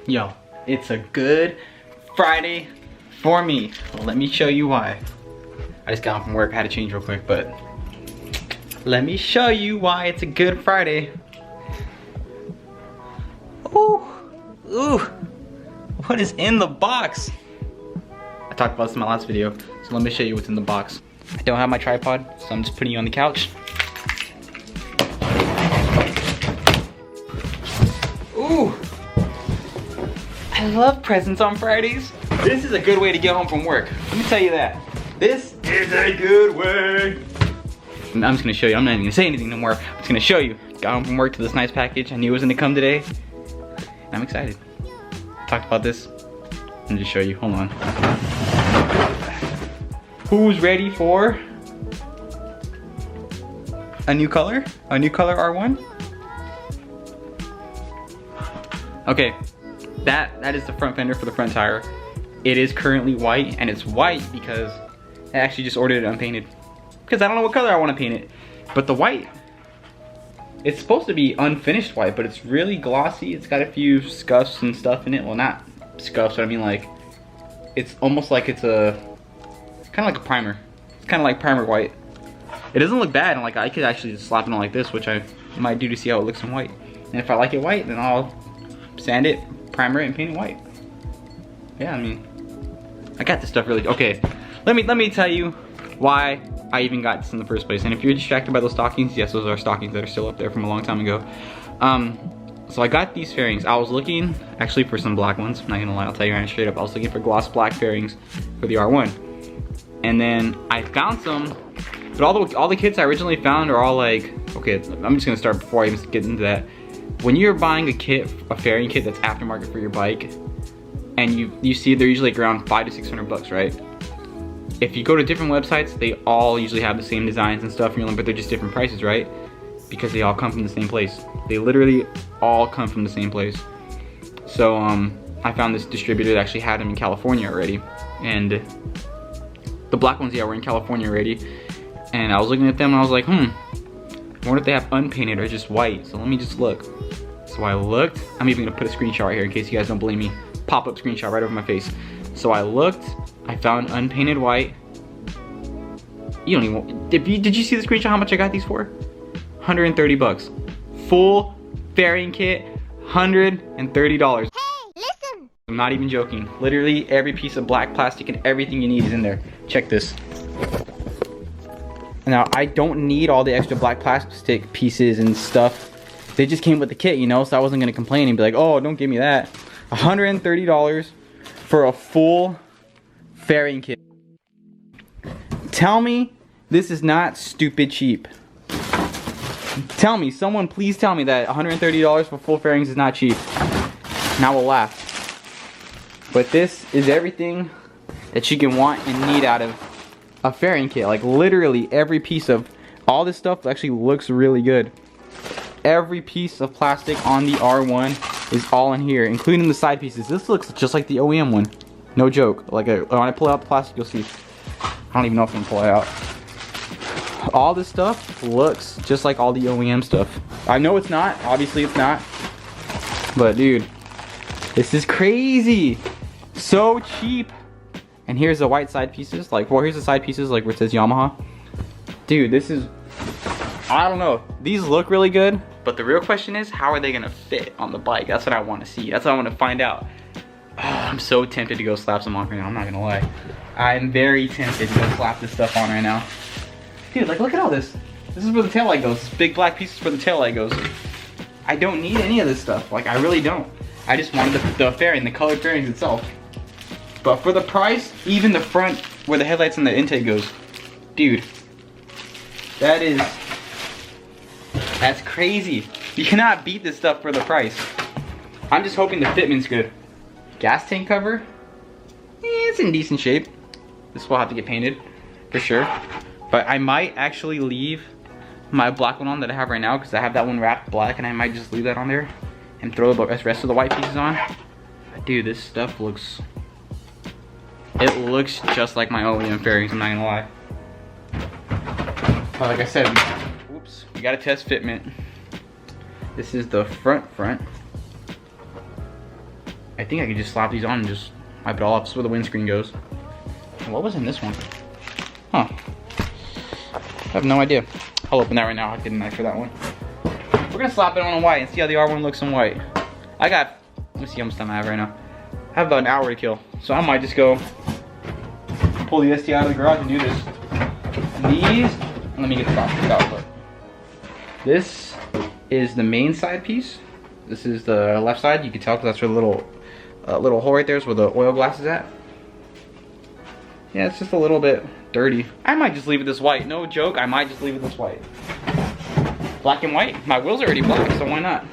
Yo, it's a good Friday for me. Well, let me show you why. I just got home from work, I had to change real quick, but let me show you why it's a good Friday. Ooh, ooh, what is in the box? I talked about this in my last video, so let me show you what's in the box. I don't have my tripod, so I'm just putting you on the couch. Ooh, I love presents on Fridays. This is a good way to get home from work. Let me tell you that. This is a good way. I'm just gonna show you. I'm not even gonna say anything no more. I'm just gonna show you. Got home from work to this nice package. I knew it was gonna come today. And I'm excited. Talked about this. Let me just show you. Hold on. Who's ready for a new color? A new color R1? Okay, that is the front fender for the front tire. It is currently white, and it's white because I actually just ordered it unpainted. Because I don't know what color I want to paint it. But the white, it's supposed to be unfinished white, but it's really glossy. It's got a few scuffs and stuff in it. Well, not scuffs, but I mean like, it's almost like it's a, kind of like a primer. It's kind of like primer white. It doesn't look bad, and like I could actually just slap it on like this, which I might do to see how it looks in white. And if I like it white, then I'll sand it, primer it, and paint it white. Yeah, I mean, I got this stuff really, okay. Let me tell you why I even got this in the first place. And if you're distracted by those stockings, yes, those are stockings that are still up there from a long time ago. So I got these fairings. I was looking actually for some black ones. I'm not gonna lie, I'll tell you right straight up. I was looking for gloss black fairings for the R1. And then I found some, but all the kits I originally found are all like, okay, I'm just gonna start before I even get into that. When you're buying a kit, a fairing kit that's aftermarket for your bike, and you see they're usually like around $500 to $600, right? If you go to different websites, they all usually have the same designs and stuff, but they're just different prices, right? Because they all come from the same place. They literally all come from the same place. So I found this distributor that actually had them in California already, and the black ones, yeah, were in California already. And I was looking at them and I was like, I wonder if they have unpainted or just white. So let me just look. So I looked. I'm even gonna put a screenshot right here in case you guys don't believe me. Pop-up screenshot right over my face. So I looked. I found unpainted white. You don't even. Did you see the screenshot? How much I got these for? 130 bucks. Full fairing kit, $130. Hey, listen. I'm not even joking. Literally every piece of black plastic and everything you need is in there. Check this. Now, I don't need all the extra black plastic pieces and stuff. They just came with the kit, you know, so I wasn't gonna complain and be like, oh, don't give me that. $130 for a full fairing kit. Tell me this is not stupid cheap. Tell me, someone please tell me that $130 for full fairings is not cheap. And I will laugh. But this is everything that you can want and need out of a fairing kit. Like literally every piece of all this stuff actually looks really good. Every piece of plastic on the R1 is all in here, including the side pieces. This looks just like the OEM one. No joke. Like when I pull out the plastic, you'll see. I don't even know if I can pull it out. All this stuff looks just like all the OEM stuff. I know it's not. Obviously it's not. But dude, this is crazy. So cheap. And here's the white side pieces. Like, well, here's the side pieces, like where it says Yamaha. Dude, this is, I don't know. These look really good, but the real question is, how are they gonna fit on the bike? That's what I want to see. That's what I want to find out. Oh, I'm so tempted to go slap some on right now. I'm not gonna lie. I'm very tempted to go slap this stuff on right now. Dude, like, look at all this. This is where the tail light goes. This big black piece is where the tail light goes. I don't need any of this stuff. Like, I really don't. I just wanted the fairing, the colored fairings itself. But for the price, even the front where the headlights and the intake goes, dude, that's crazy. You cannot beat this stuff for the price. I'm just hoping the fitment's good. Gas tank cover, it's in decent shape. This will have to get painted for sure. But I might actually leave my black one on that I have right now because I have that one wrapped black, and I might just leave that on there and throw the rest of the white pieces on. But dude, this stuff looks, it looks just like my OEM fairings, I'm not gonna lie. But like I said, oops, we gotta test fitment. This is the front. I think I could just slap these on and just wipe it all off. This is where the windscreen goes. And what was in this one? Huh. I have no idea. I'll open that right now. I'll get a knife for that one. We're gonna slap it on in white and see how the R1 looks in white. Let me see how much time I have right now. I have about an hour to kill. So I might just go pull the ST out of the garage and do this. And these, let me get the box out. But this is the main side piece. This is the left side. You can tell because that's where the little hole right there is where the oil glass is at. Yeah, it's just a little bit dirty. I might just leave it this white. No joke, I might just leave it this white. Black and white. My wheels are already black, so why not?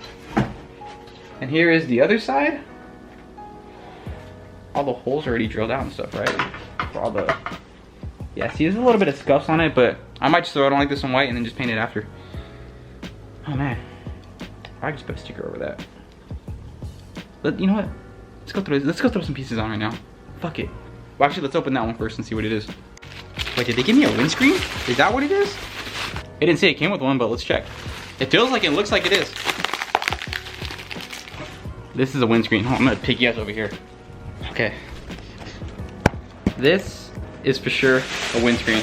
And here is the other side. All the holes are already drilled out and stuff, right? For all the... Yeah, see, there's a little bit of scuffs on it, but I might just throw it on like this in white and then just paint it after. Oh man. I just put a sticker over that. But you know what? Let's go throw some pieces on right now. Fuck it. Well, actually, let's open that one first and see what it is. Wait, did they give me a windscreen? Is that what it is? It didn't say it came with one, but let's check. It feels like it looks like it is. This is a windscreen. Oh, I'm gonna pick you guys over here. Okay. This is for sure a windscreen.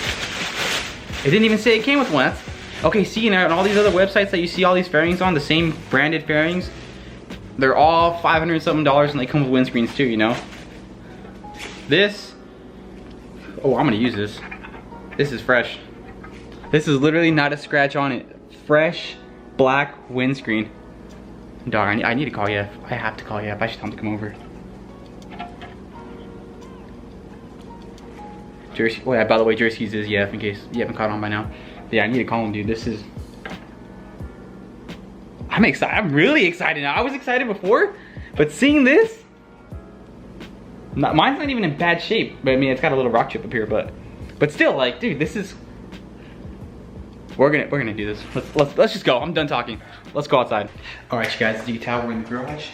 It didn't even say it came with one. Okay, see, now on all these other websites that you see all these fairings on, the same branded fairings, they're all $500 and something and they come with windscreens too, you know? This, oh, I'm gonna use this. This is fresh. This is literally not a scratch on it. Fresh black windscreen. Dog, I need to call Yef. I have to call Yef. I should tell him to come over. Jersey, oh yeah, by the way, Jersey's is Yef in case you haven't caught on by now. Yeah, I need to call him, dude. This is... I'm excited. I'm really excited now. I was excited before, but seeing this... mine's not even in bad shape. But I mean, it's got a little rock chip up here, but still, like, dude, this is... We're gonna do this. Let's just go. I'm done talking. Let's go outside. All right, you guys, as you can tell, we're in the garage.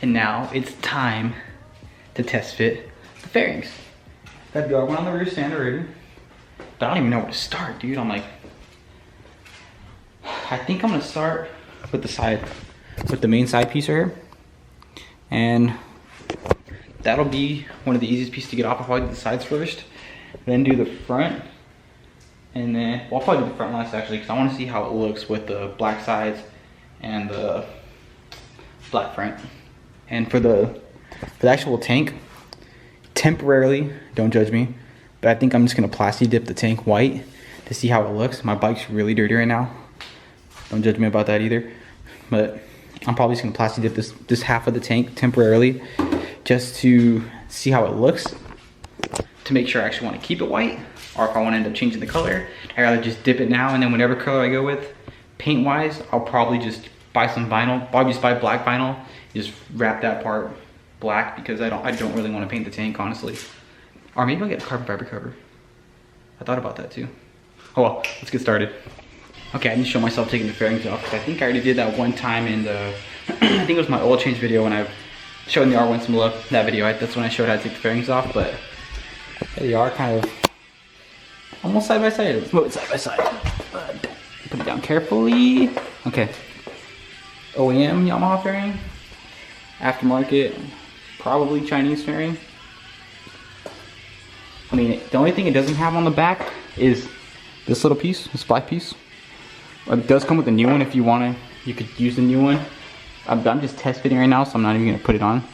And now it's time to test fit the fairings. Got the R1 on the rear stand already. But I don't even know where to start, dude. I'm like... I think I'm gonna start with the main side piece right here. And that'll be one of the easiest pieces to get off. I'll probably do the sides first, then do the front, and then, well, I'll probably do the front last actually, because I want to see how it looks with the black sides and the black front. And for the actual tank, temporarily, don't judge me, but I think I'm just gonna plasti dip the tank white to see how it looks. My bike's really dirty right now. Don't judge me about that either. But I'm probably just gonna plasti dip this half of the tank temporarily, just to see how it looks, to make sure I actually want to keep it white, or if I want to end up changing the color. I'd rather just dip it now, and then whatever color I go with, paint wise, I'll probably just buy some vinyl, probably just buy black vinyl, just wrap that part black, because I don't really want to paint the tank, honestly. Or maybe I'll get a carbon fiber cover. I thought about that too. Oh well, let's get started. Okay, I need to show myself taking the fairings off, because I think I already did that one time in the, I think it was my oil change video when I showed the R1 some love. That video, that's when I showed how to take the fairings off, but they are kind of almost side by side. Let's move it side by side. Put it down carefully. Okay. OEM Yamaha fairing. Aftermarket, probably Chinese fairing. I mean, the only thing it doesn't have on the back is this little piece, this black piece. It does come with a new one if you want to. You could use the new one. I'm just test fitting right now, so I'm not even going to put it on.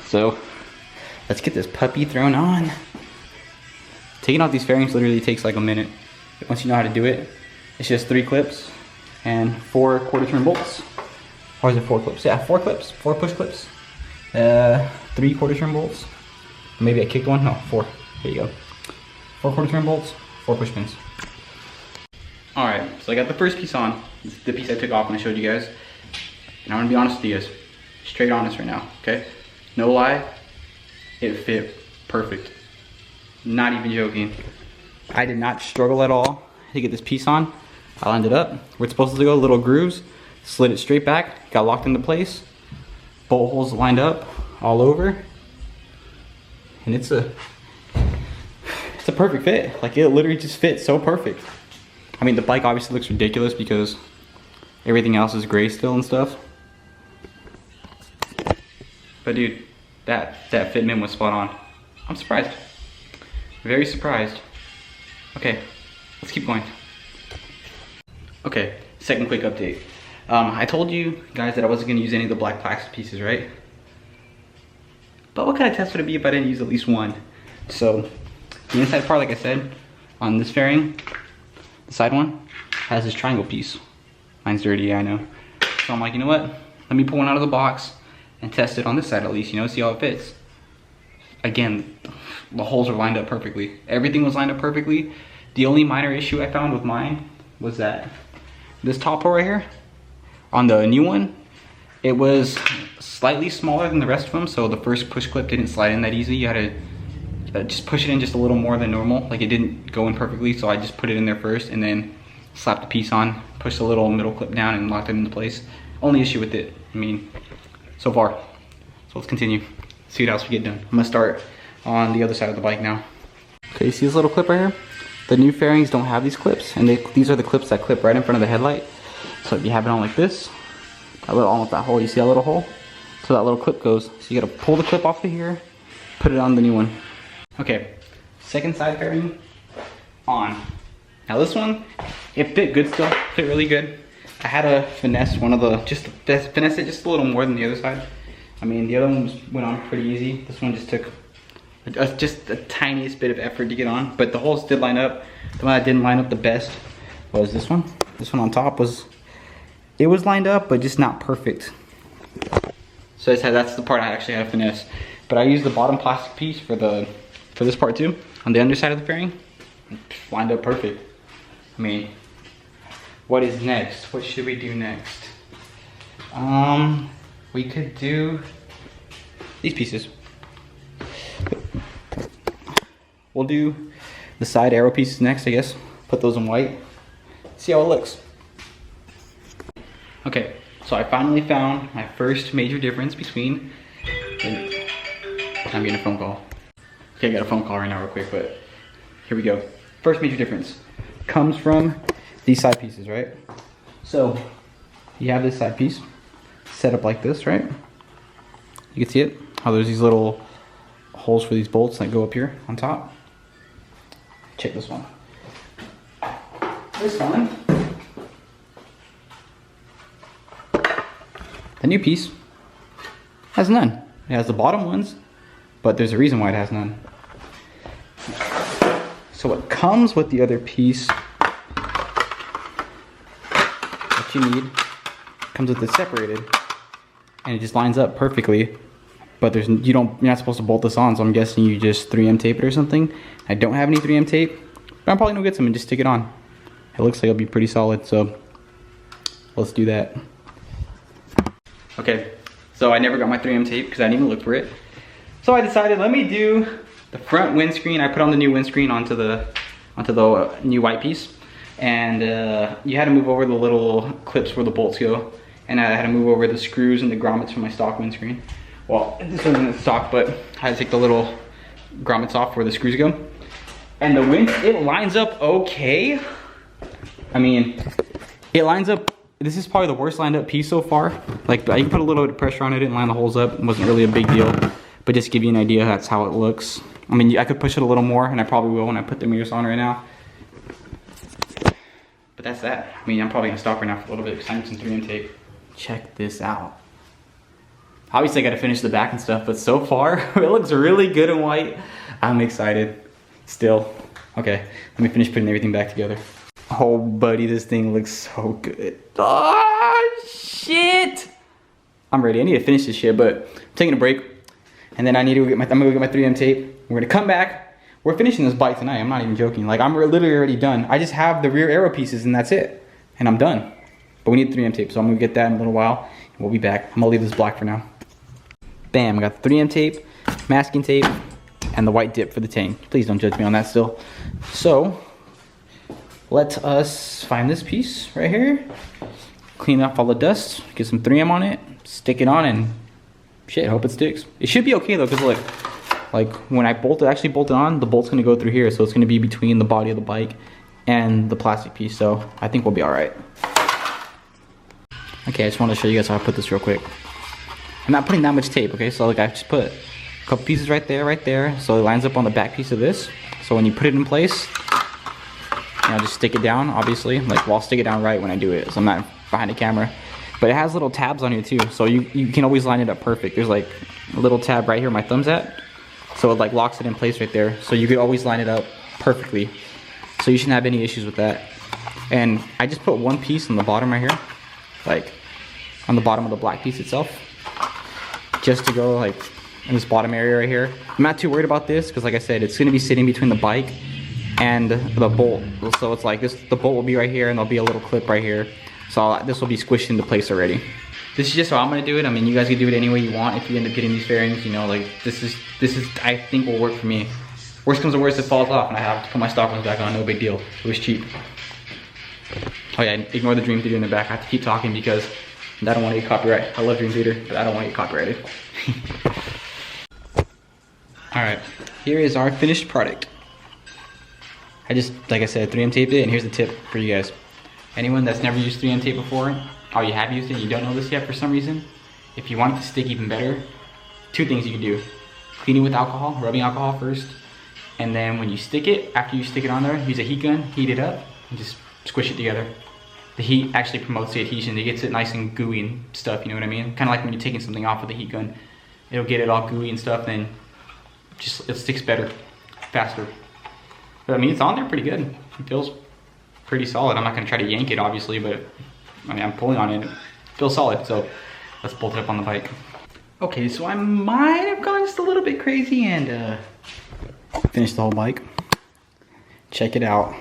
So, let's get this puppy thrown on. Taking off these fairings literally takes like a minute. Once you know how to do it, it's just 3 clips and 4 quarter turn bolts. Or is it 4 clips? Yeah, 4 clips, 4 push clips. 3 quarter turn bolts. Maybe I kicked one, no, 4. There you go. 4 quarter turn bolts, 4 push pins. Alright, so I got the first piece on. This is the piece I took off when I showed you guys. And I'm gonna be honest with you guys. Straight honest right now, okay? No lie, it fit perfect. Not even joking. I did not struggle at all to get this piece on. I lined it up where it's supposed to go, little grooves. Slid it straight back, got locked into place. Bolt holes lined up all over. And it's a perfect fit. Like, it literally just fits so perfect. I mean, the bike obviously looks ridiculous because everything else is gray still and stuff. But dude, that fitment was spot on. I'm surprised. Very surprised. Okay, let's keep going. Okay, second quick update. I told you guys that I wasn't gonna use any of the black plastic pieces, right? But what kind of test would it be if I didn't use at least one? So, the inside part, like I said, on this fairing, the side one, has this triangle piece. Mine's dirty, yeah, I know. So I'm like, you know what? Let me pull one out of the box and test it on this side at least, you know, see how it fits. Again, the holes are lined up perfectly. Everything was lined up perfectly. The only minor issue I found with mine was that this top hole right here, on the new one, it was slightly smaller than the rest of them, so the first push clip didn't slide in that easy. You had to just push it in just a little more than normal. Like, it didn't go in perfectly, so I just put it in there first and then slapped the piece on, pushed the little middle clip down and locked it into place. Only issue with it, I mean, so far. So let's continue, see what else we get done. I'm gonna start on the other side of the bike now. Okay, you see this little clip right here? The new fairings don't have these clips, and these are the clips that clip right in front of the headlight. So if you have it on like this, almost that hole, you see that little hole? So that little clip goes. So you gotta pull the clip off of here, put it on the new one. Okay, second side fairing on. Now this one, it fit good still, fit really good. I had to finesse one of the, finesse it just a little more than the other side. I mean, the other one went on pretty easy. This one just took just the tiniest bit of effort to get on, but the holes did line up. The one that didn't line up the best was this one. This one on top was, it was lined up, but just not perfect. So that's the part I actually had to finesse. But I used the bottom plastic piece for this part too, on the underside of the fairing. Lined up perfect. I mean, what is next? What should we do next? We could do these pieces. We'll do the side arrow pieces next, I guess. Put those in white. See how it looks. Okay, so I finally found my first major difference between, I'm getting a phone call. Okay, I got a phone call right now real quick, but here we go. First major difference comes from these side pieces, right? So you have this side piece set up like this, right? You can see it, how there's these little holes for these bolts that go up here on top. Check this one. This one, the new piece has none. It has the bottom ones, but there's a reason why it has none. So what comes with the other piece, what you need, comes with it separated, and it just lines up perfectly. But you're not supposed to bolt this on, so I'm guessing you just 3M tape it or something. I don't have any 3M tape, but I'm probably gonna get some and just stick it on. It looks like it'll be pretty solid, so let's do that. Okay, so I never got my 3M tape because I didn't even look for it. So I decided, let me do the front windscreen. I put on the new windscreen onto the new white piece, and you had to move over the little clips where the bolts go, and I had to move over the screws and the grommets from my stock windscreen. Well, this one isn't stock, but I had to take the little grommets off where the screws go. And it lines up okay. I mean, it lines up, this is probably the worst lined up piece so far. Like, I put a little bit of pressure on it, didn't line the holes up. It wasn't really a big deal, but just to give you an idea, that's how it looks. I mean, I could push it a little more, and I probably will when I put the mirrors on right now. But that's that. I mean, I'm probably gonna stop right now for a little bit because I need some 3M tape. Check this out. Obviously I gotta finish the back and stuff, but so far, it looks really good in white. I'm excited, still. Okay, let me finish putting everything back together. Oh buddy, this thing looks so good. Oh shit! I'm ready, I need to finish this shit, but I'm taking a break. And then I'm gonna go get my 3M tape. We're gonna come back. We're finishing this bike tonight, I'm not even joking. Like, I'm literally already done. I just have the rear arrow pieces and that's it. And I'm done. But we need 3M tape, so I'm gonna get that in a little while. And we'll be back. I'm gonna leave this black for now. Bam, I got the 3M tape, masking tape, and the white dip for the tank. Please don't judge me on that still. So, let us find this piece right here, clean off all the dust, get some 3M on it, stick it on, and shit, hope it sticks. It should be okay though, because look, like when I actually bolt it on, the bolt's gonna go through here, so it's gonna be between the body of the bike and the plastic piece, so I think we'll be all right. Okay, I just want to show you guys how I put this real quick. I'm not putting that much tape, okay? So like I just put a couple pieces right there, so it lines up on the back piece of this. So when you put it in place, I'll just stick it down, obviously. Like, well, I'll stick it down right when I do it, so I'm not behind the camera. But it has little tabs on here too, so you can always line it up perfect. There's like a little tab right here where my thumb's at, so it like locks it in place right there. So you could always line it up perfectly. So you shouldn't have any issues with that. And I just put one piece on the bottom right here, like on the bottom of the black piece itself, just to go like in this bottom area right here. I'm not too worried about this because, like I said, it's going to be sitting between the bike and the bolt. So it's like this, the bolt will be right here and there'll be a little clip right here. So this will be squished into place already. This is just how I'm going to do it. I mean, you guys can do it any way you want if you end up getting these fairings, you know, like this is I think will work for me. Worst comes to worst, it falls off and I have to put my stock ones back on, no big deal. It was cheap. Oh yeah, ignore the Dream Theater in the back. I have to keep talking because I don't want to get copyrighted. I love Dream Theater, but I don't want to get copyrighted. Alright, here is our finished product. I just, like I said, 3M taped it, and here's the tip for you guys. Anyone that's never used 3M tape before, or you have used it and you don't know this yet for some reason, if you want it to stick even better, two things you can do. Clean it with alcohol, rubbing alcohol first, and then when you stick it, after you stick it on there, use a heat gun, heat it up, and just squish it together. The heat actually promotes the adhesion. It gets it nice and gooey and stuff, you know what I mean? Kind of like when you're taking something off with a heat gun. It'll get it all gooey and stuff, and just it sticks better, faster. But I mean, it's on there pretty good. It feels pretty solid. I'm not gonna try to yank it, obviously, but I mean, I'm pulling on it. It feels solid, so let's bolt it up on the bike. Okay, so I might have gone just a little bit crazy and finished the whole bike. Check it out.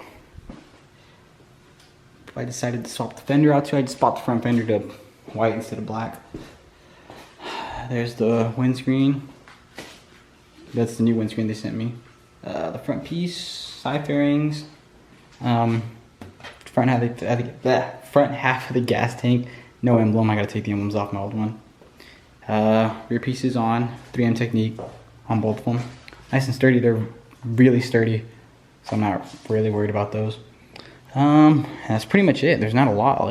I decided to swap the fender out too. I just bought the front fender to white instead of black. There's the windscreen. That's the new windscreen they sent me. The front piece, side fairings, front half of the gas tank. No emblem. I gotta take the emblems off my old one. Rear pieces on 3M Technique on both of them. Nice and sturdy. They're really sturdy, so I'm not really worried about those. That's pretty much it. There's not a lot.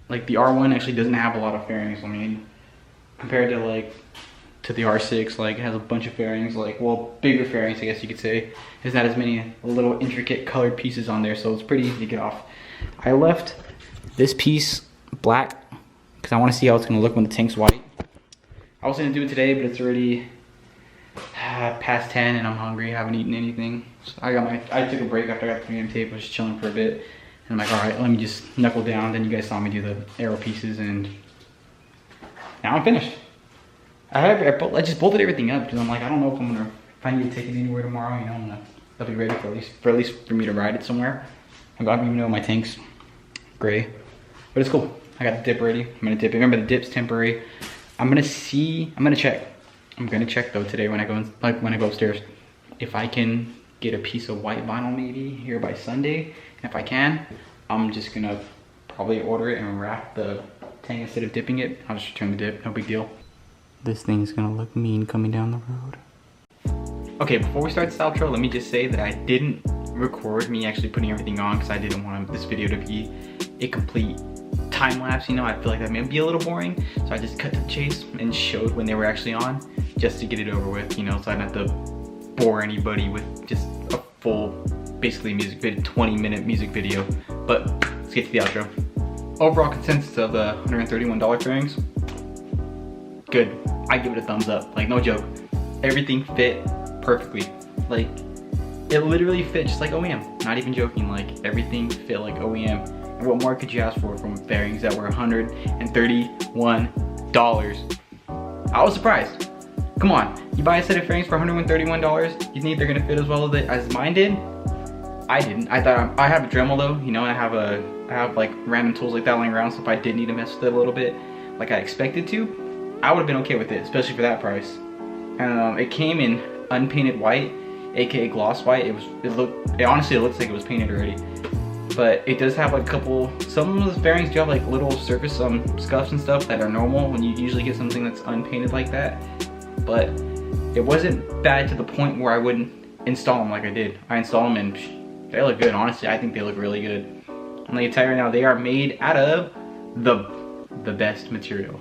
Like the R1 actually doesn't have a lot of fairings. I mean, compared to the R6, like it has a bunch of fairings, like, well, bigger fairings, I guess you could say. There's not as many little intricate colored pieces on there, so it's pretty easy to get off. I left this piece black because I want to see how it's going to look when the tank's white. I was going to do it today, but it's already past 10 and I'm hungry. I haven't eaten anything. So I took a break after I got the 3M tape. I was just chilling for a bit. And I'm like, all right, let me just knuckle down. Then you guys saw me do the arrow pieces, and now I'm finished. I just bolted everything up because I'm like, I don't know if if I need to take it anywhere tomorrow, you know, I'll be ready for at least for me to ride it somewhere. I don't even know my tank's gray, but it's cool. I got the dip ready. I'm gonna dip it. Remember, the dip's temporary. I'm gonna check. I'm gonna check though today when I go upstairs if I can get a piece of white vinyl maybe here by Sunday. And if I can, I'm just gonna probably order it and wrap the tank instead of dipping it. I'll just return the dip, no big deal. This thing's gonna look mean coming down the road. Okay, before we start this outro, let me just say that I didn't record me actually putting everything on because I didn't want this video to be a complete time lapse, you know. I feel like that may be a little boring, so I just cut to the chase and showed when they were actually on, just to get it over with, you know, so I don't have to bore anybody with just a full, basically 20-minute music video. But let's get to the outro. Overall consensus of the $131 fairings, good. I give it a thumbs up, like no joke. Everything fit perfectly. Like, it literally fit just like OEM. Not even joking, like everything fit like OEM. And what more could you ask for from fairings that were $131? I was surprised. Come on, you buy a set of fairings for $131, you think they're gonna fit as well as mine did? I didn't. I thought I have a Dremel though, you know, and I have like random tools like that lying around, so if I did need to mess with it a little bit, like I expected to, I would have been okay with it, especially for that price. And it came in unpainted white, aka gloss white. It honestly looks like it was painted already. But it does have like some of the fairings do have like little surface scuffs and stuff that are normal when you usually get something that's unpainted like that. But it wasn't bad to the point where I wouldn't install them like I did. I installed them and they look good, honestly. I think they look really good. I'm gonna tell you right now, they are made out of the best material.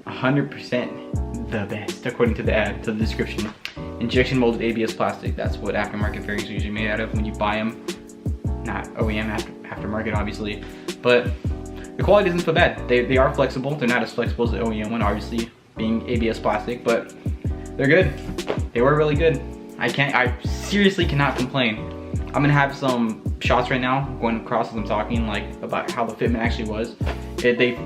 100% the best, according to the ad, to the description. Injection molded ABS plastic. That's what aftermarket fairings are usually made out of when you buy them. Not OEM aftermarket, obviously, but the quality isn't so bad. They are flexible. They're not as flexible as the OEM one, obviously, being ABS plastic, but they're good. They were really good. I seriously cannot complain. I'm gonna have some shots right now going across as I'm talking, like about how the fitment actually was. They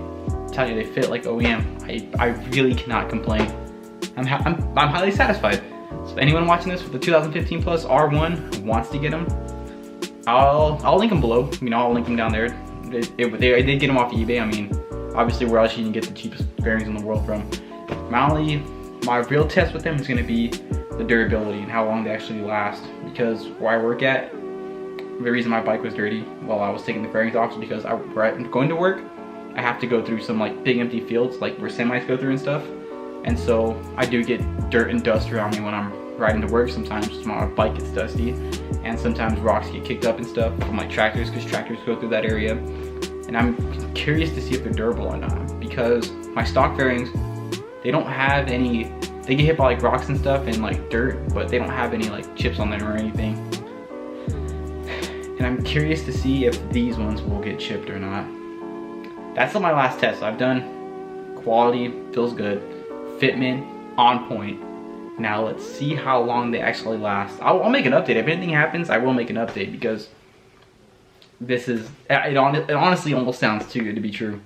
tell you they fit like OEM. I really cannot complain. I'm highly satisfied. So if anyone watching this with the 2015 plus R1 wants to get them, I'll link them below. You know, I'll link them down there. They did get them off eBay. I mean, obviously where else you can get the cheapest fairings in the world from. My real test with them is gonna be the durability and how long they actually last. Because where I work at, the reason my bike was dirty while I was taking the fairings off is because where I'm going to work, I have to go through some like big empty fields, like where semis go through and stuff. And so I do get dirt and dust around me when I'm riding to work. Sometimes my bike gets dusty, and sometimes rocks get kicked up and stuff from like tractors, because tractors go through that area. And I'm curious to see if they're durable or not, because my stock fairings, they don't have any, they get hit by like rocks and stuff and like dirt, but they don't have any like chips on them or anything. And I'm curious to see if these ones will get chipped or not. That's on my last test. I've done quality, feels good, fitment on point. Now let's see how long they actually last. I'll make an update. If anything happens, I will make an update, because this is, it honestly almost sounds too good to be true.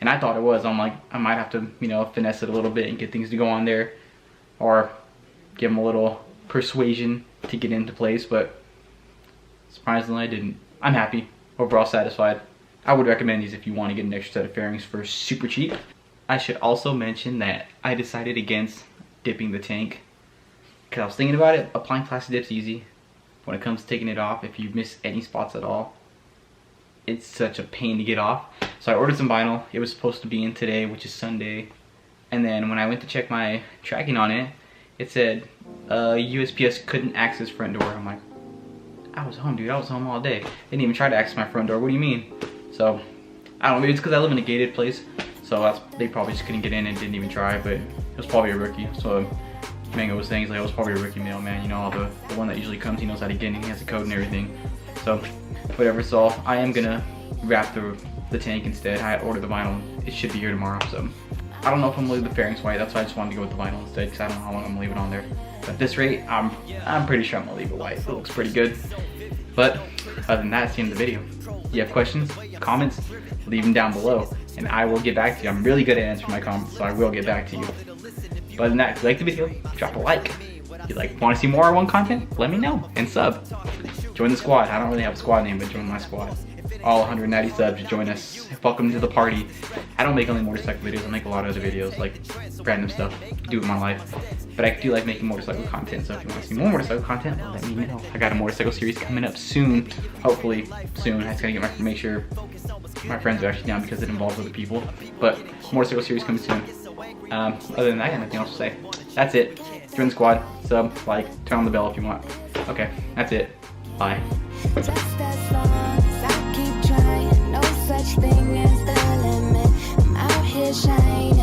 And I thought it was. I'm like, I might have to, you know, finesse it a little bit and get things to go on there, or give them a little persuasion to get into place, but surprisingly I didn't. I'm happy, overall satisfied. I would recommend these if you want to get an extra set of fairings for super cheap. I should also mention that I decided against dipping the tank, because I was thinking about it. Applying plastic dip's easy. When it comes to taking it off, if you miss any spots at all, it's such a pain to get off. So I ordered some vinyl. It was supposed to be in today, which is Sunday. And then when I went to check my tracking on it, it said USPS couldn't access front door. I'm like, I was home, dude. I was home all day. They didn't even try to access my front door. What do you mean? So I don't know, maybe it's because I live in a gated place, so they probably just couldn't get in and didn't even try. But it was probably a rookie. So Mango was saying, he's like, it was probably a rookie mailman, you know, the one that usually comes, he knows how to get in, he has a code and everything. So whatever. So I am gonna wrap the tank instead. I ordered the vinyl. It should be here tomorrow. So I don't know if I'm gonna leave the fairings white. That's why I just wanted to go with the vinyl instead, because I don't know how long I'm gonna leave it on there. But at this rate, I'm pretty sure I'm gonna leave it white. It looks pretty good. But other than that, it's the end of the video. If you have questions, comments, leave them down below, and I will get back to you. I'm really good at answering my comments, so I will get back to you. But other than that, if you like the video, drop a like. If you want to see more R1 content, let me know, and sub. Join the squad. I don't really have a squad name, but join my squad. All 190 subs, join us. Welcome to the party. I don't make only motorcycle videos. I make a lot of other videos, like random stuff to do with my life. But I do like making motorcycle content, so if you want to see more motorcycle content, let me know. I got a motorcycle series coming up soon. Hopefully soon. I just gotta get make sure my friends are actually down, because it involves other people. But motorcycle series coming soon. Other than that, I got nothing else to say. That's it. Join the squad, sub, like, turn on the bell if you want. Okay, that's it. Bye. Just as long as I keep trying, no such thing as the limit. I'm out here shining.